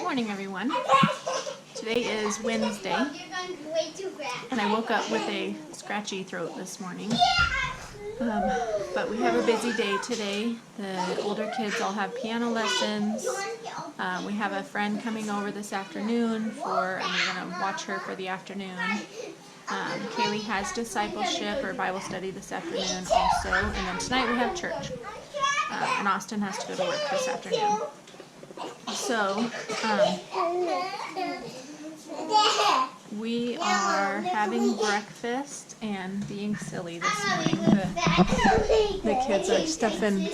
morning, everyone. Today is Wednesday, and I woke up with a scratchy throat this morning. But we have a busy day today. The older kids all have piano lessons. We have a friend coming over this afternoon and we're going to watch her for the afternoon. Kaylee has discipleship or Bible study this afternoon also, and then tonight we have church. And Austin has to go to work this afternoon. So, we are having breakfast and being silly this morning. The kids are stuffing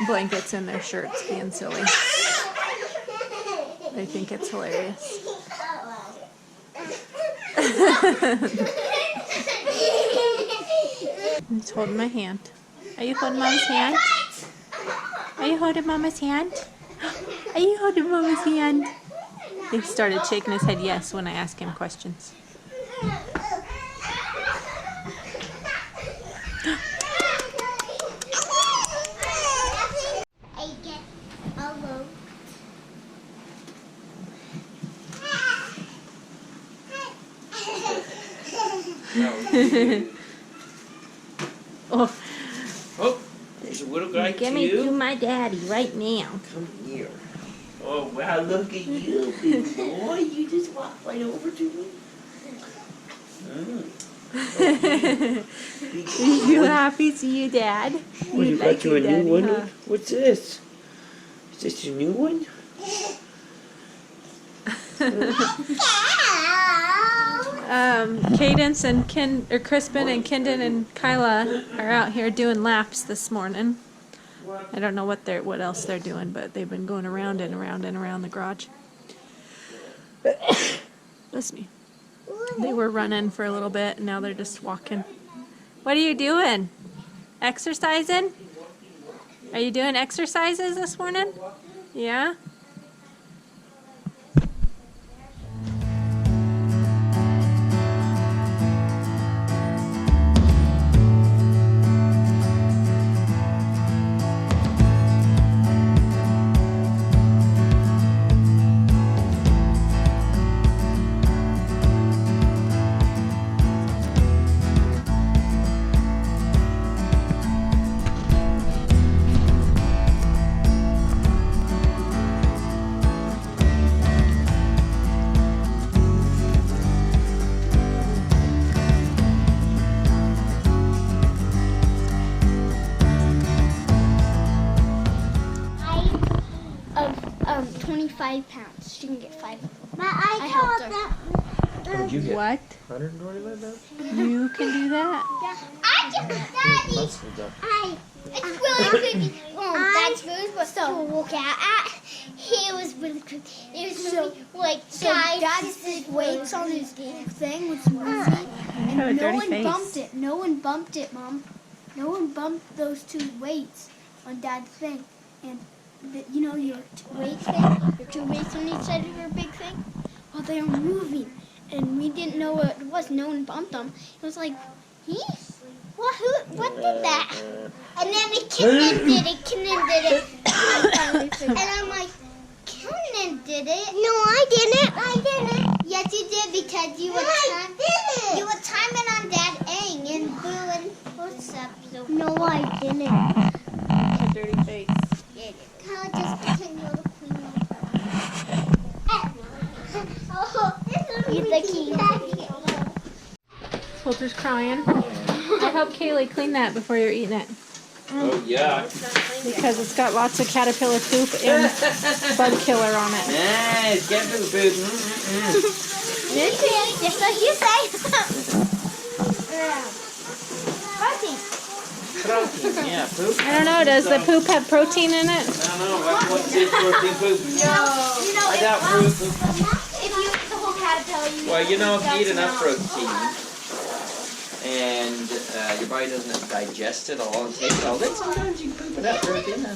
blankets in their shirts, being silly. They think it's hilarious. He's holding my hand. Are you holding Mama's hand? Are you holding Mama's hand? Are you holding Mama's hand? He started shaking his head yes when I asked him questions. Oh, there's a little guy Give me to my daddy right now. Come here. Oh, wow, look at you, big boy. You just walked right over to me. Are you happy to see you, Dad? What, you got you a new one? Huh? What's this? Is this your new one? Kaydence and Kryspin and Kendon and Kyla are out here doing laps this morning. I don't know what else they're doing, but they've been going around and around and around the garage. Listen me. They were running for a little bit, and now they're just walking. What are you doing? Exercising? Are you doing exercises this morning? Yeah? Of 25 pounds. She can get 5 of them. But I helped her. What did you get? What? 125 pounds? You can do that? Yeah. I just Daddy. It's really creepy. Dad's food was so look at. He was really creepy. It was really like Dad's weights on his thing was moving, and no one bumped it. No one bumped it, Mom. No one bumped those 2 weights on Dad's thing, and. You know your weight thing, your 2 weights on each side of your big thing? Well, they were moving, and we didn't know what it was. No one bumped them. It was like, what did that? And then Kendon did it. And I'm like, Kendon did it. No, I didn't. Yes, you did, because you were timing on Dad Aang and Boo and what's up? So. No, I didn't. A dirty face. Kyla just became little queen. Eat the key. Kolter's crying. I hope Kaylee clean that before you're eating it. Oh, yeah. Because it's got lots of caterpillar poop and bug killer on it. Nice, caterpillar poop. Just like you say. Protein. Protein, yeah, poop. I don't know, does the poop have protein in it? I don't know, what's this protein poop? No. I doubt poop. If you eat the whole caterpillar, Well, you know, if you eat enough protein and your body doesn't digest it all and take it all, then sometimes you poop it out protein.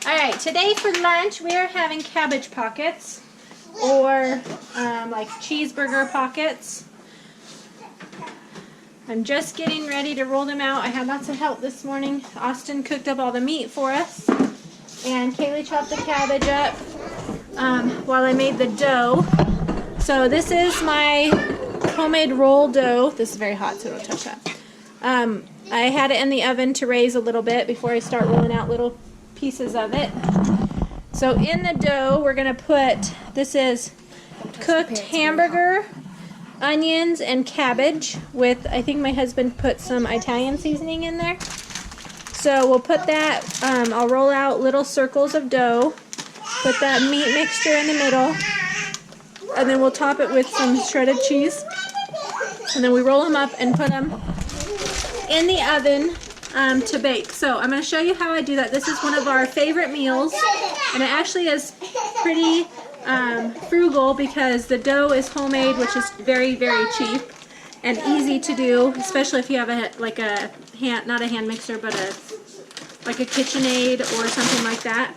Alright, today for lunch we are having cabbage pockets. Or like cheeseburger pockets. I'm just getting ready to roll them out. I had lots of help this morning. Austin cooked up all the meat for us. And Kaylee chopped the cabbage up while I made the dough. So this is my homemade roll dough. This is very hot, so don't touch that. I had it in the oven to raise a little bit before I start rolling out little pieces of it. So in the dough, we're going to put, this is cooked hamburger, onions, and cabbage with, I think my husband put some Italian seasoning in there. So we'll put that, I'll roll out little circles of dough, put that meat mixture in the middle, and then we'll top it with some shredded cheese. And then we roll them up and put them in the oven to bake. So I'm going to show you how I do that. This is one of our favorite meals, and it actually is pretty frugal because the dough is homemade, which is very, very cheap and easy to do, especially if you have not a hand mixer, but like a KitchenAid or something like that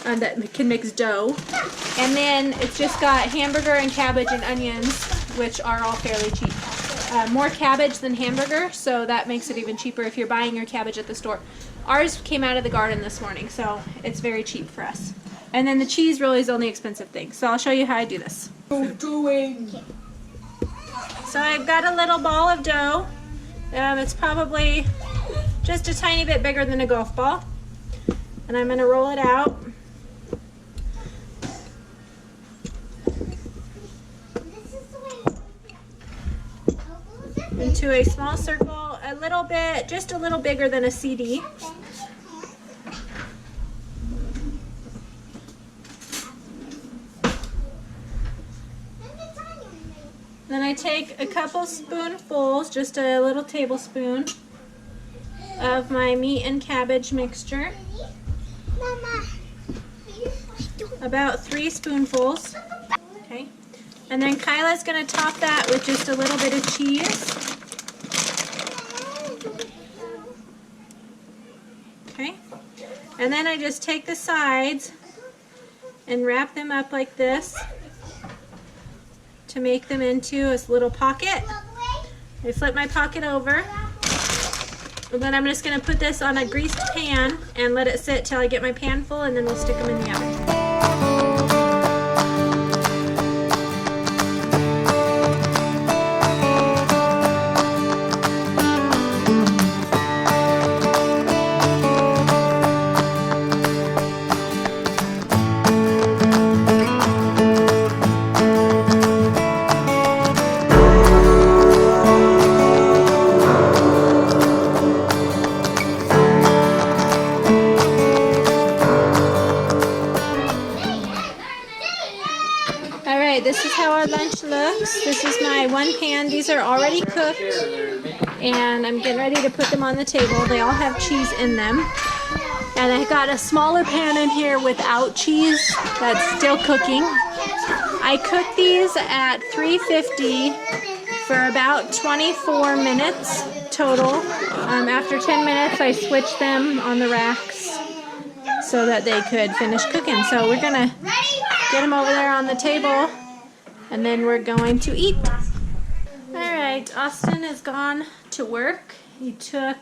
that can mix dough. And then it's just got hamburger and cabbage and onions, which are all fairly cheap. More cabbage than hamburger, so that makes it even cheaper if you're buying your cabbage at the store. Ours came out of the garden this morning, so it's very cheap for us. And then the cheese really is the only expensive thing. So I'll show you how I do this. So I've got a little ball of dough. It's probably just a tiny bit bigger than a golf ball. And I'm going to roll it out. Into a small circle, a little bit, just a little bigger than a CD. Then I take a couple spoonfuls, just a little tablespoon, of my meat and cabbage mixture. About 3 spoonfuls. Okay. And then Kyla's going to top that with just a little bit of cheese. Okay. And then I just take the sides and wrap them up like this to make them into a little pocket. I flip my pocket over. And then I'm just going to put this on a greased pan and let it sit till I get my pan full, and then we'll stick them in the oven. This is how our lunch looks. This is my one pan. These are already cooked, and I'm getting ready to put them on the table. They all have cheese in them. And I got a smaller pan in here without cheese that's still cooking. I cooked these at 350 for about 24 minutes total. After 10 minutes, I switched them on the racks so that they could finish cooking. So we're gonna get them over there on the table, and then we're going to eat. Alright, Austin has gone to work. He took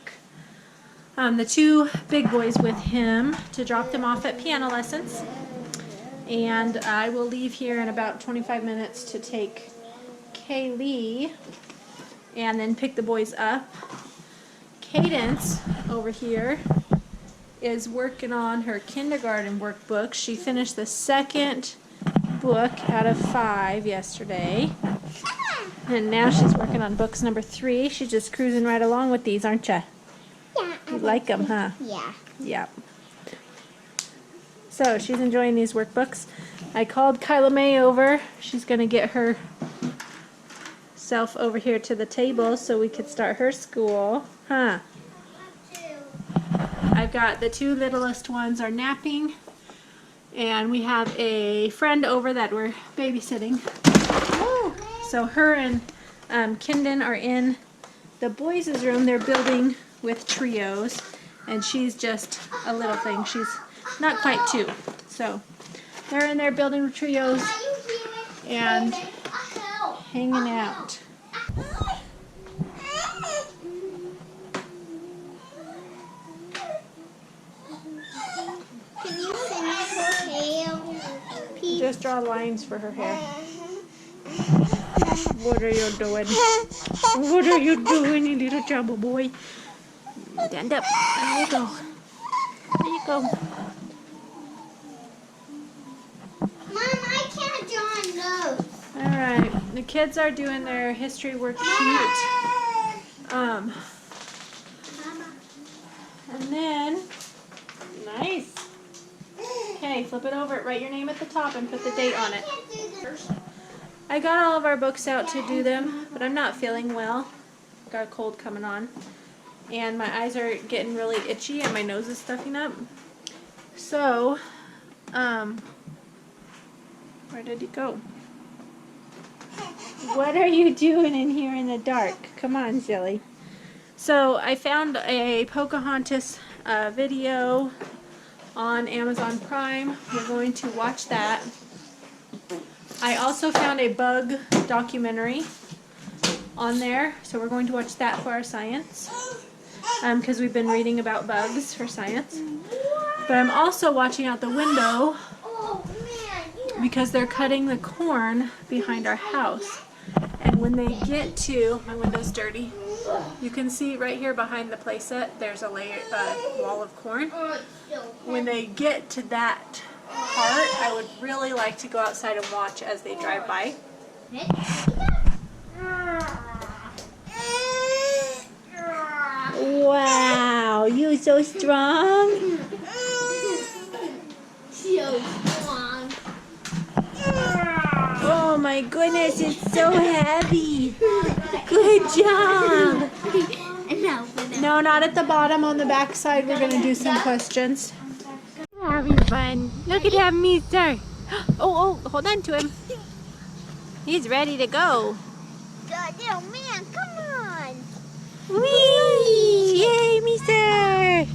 the 2 big boys with him to drop them off at piano lessons. And I will leave here in about 25 minutes to take Kaylee and then pick the boys up. Kaydence over here is working on her kindergarten workbook. She finished the 2nd book out of 5 yesterday, and now she's working on books number 3. She's just cruising right along with these, aren't you? Yeah. You like them, huh? Yeah. Yep. So she's enjoying these workbooks. I called Kyla May over. She's going to get herself over here to the table so we could start her school, huh? I've got the 2 littlest ones are napping. And we have a friend over that we're babysitting. Woo! So her and Kendon are in the boys' room. They're building with trios. And she's just a little thing. She's not quite 2. So they're in there building with trios and hanging out. Just draw lines for her hair. What are you doing? What are you doing, you little trouble boy? Stand up. There you go. There you go. Mom, I can't draw a nose. Alright. The kids are doing their history worksheet. And then, nice. Okay, flip it over. Write your name at the top and put the date on it. I got all of our books out to do them, but I'm not feeling well. Got a cold coming on. And my eyes are getting really itchy and my nose is stuffing up. So, where did he go? What are you doing in here in the dark? Come on, silly. So, I found a Pocahontas video on Amazon Prime. We're going to watch that. I also found a bug documentary on there, so we're going to watch that for our science, because we've been reading about bugs for science. But I'm also watching out the window because they're cutting the corn behind our house. And when they get to, my window's dirty, you can see right here behind the playset, there's a wall of corn. When they get to that part, I would really like to go outside and watch as they drive by. Wow, you so strong. So strong. Oh my goodness, it's so heavy. Good job. No, not at the bottom. On the back side, we're going to do some questions. Having fun. Look at that, mister. Oh, hold on to him. He's ready to go. Oh man, come on. Whee! Yay, mister!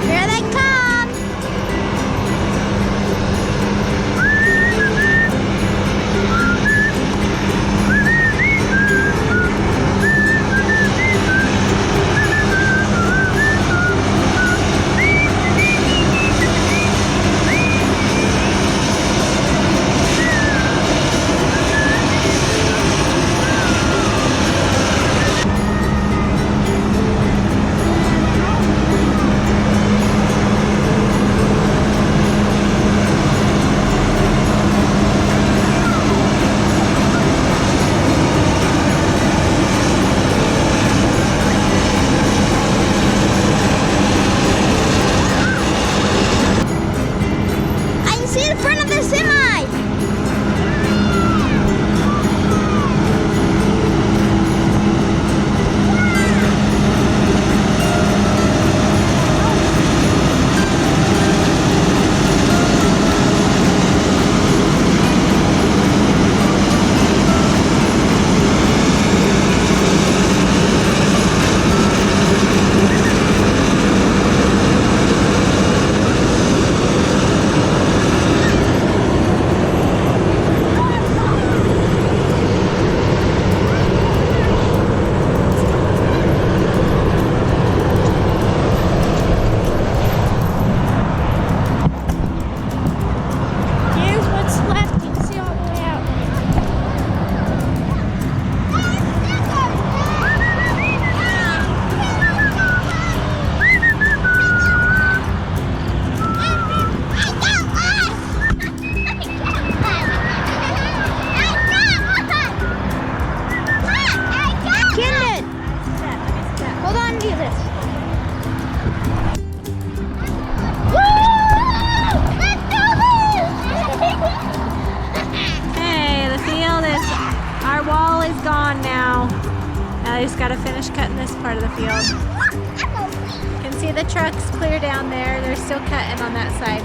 Here they come. I just gotta finish cutting this part of the field. You can see the trucks clear down there. They're still cutting on that side.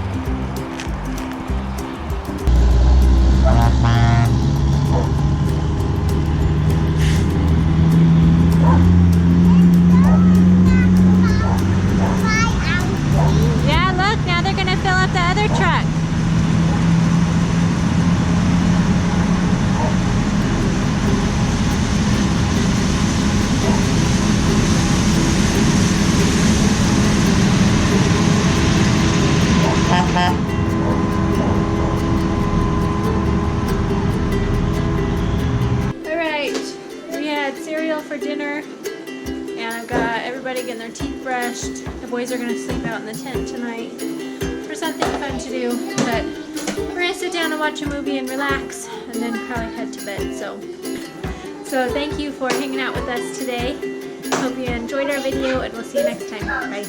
Yeah, look, now they're gonna fill up the other truck. Alright, we had cereal for dinner, and I've got everybody getting their teeth brushed. The boys are going to sleep out in the tent tonight for something fun to do, but we're going to sit down and watch a movie and relax, and then probably head to bed. So thank you for hanging out with us today. Hope you enjoyed our video, and we'll see you next time. Bye.